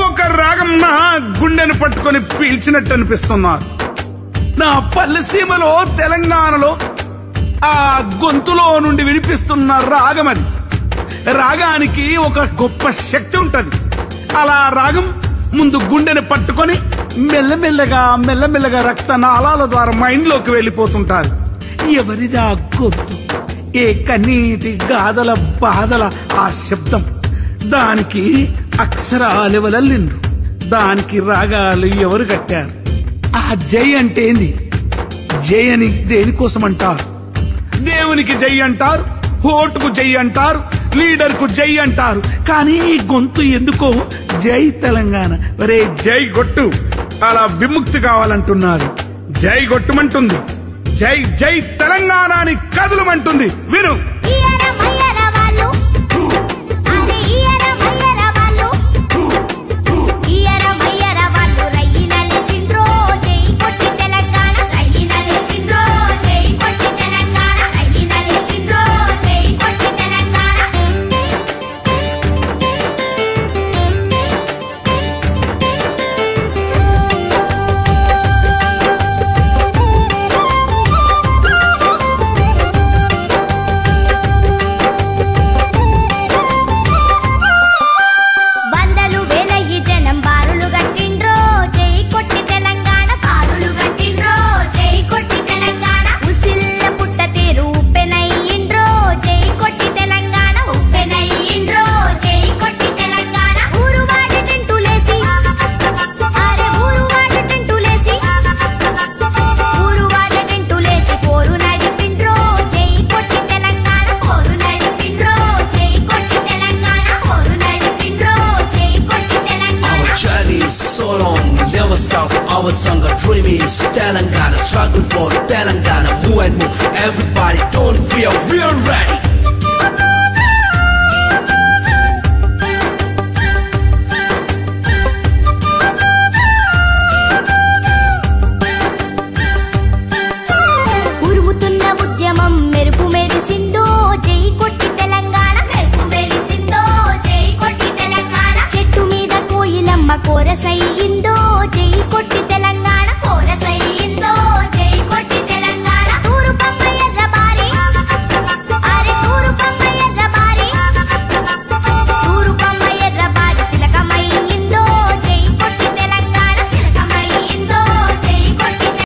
ఒక రాగం నా గుండెను పట్టుకొని పీల్చినట్టు అనిపిస్తున్నారు. నా పల్లె సీమలో తెలంగాణలో ఆ గొంతులో నుండి వినిపిస్తున్న రాగం అది. రాగానికి ఒక గొప్ప శక్తి ఉంటది. అలా రాగం ముందు గుండెని పట్టుకొని మెల్లమెల్లగా రక్త నాళాల ద్వారా మైండ్ లోకి వెళ్ళిపోతుంటారు. ఎవరిదా గొంతు, ఏ కన్నీటి గాథల బాధల ఆ శబ్దం, దానికి అక్షరాలెవలల్లిండ్రు, దానికి రాగాలు ఎవరు కట్టారు? ఆ జై అంటే ఏంది? జై అని దేనికోసం అంటారు? దేవునికి జై అంటారు, ఓటుకు జై అంటారు, లీడర్ కు జై అంటారు. కానీ ఈ గొంతు ఎందుకో జై తెలంగాణ, ఒరే జై గొట్టు, అలా విముక్తి కావాలంటున్నారు. జై గొట్టుమంటుంది, జై జై తెలంగాణ అని కదులుమంటుంది. విను. Our song, our dream is Telangana, struggle for Telangana, move and move, everybody don't feel we're ready. ఉరుముతున్న ఉద్యమం మెరుపు మెరిసిందో, జై కొట్టి తెలంగాణ, మెరుపు మెరిసిందో, జై కొట్టి తెలంగాణ. చెట్టు మీద కోయిలమ్మ కోరసయ్యింది,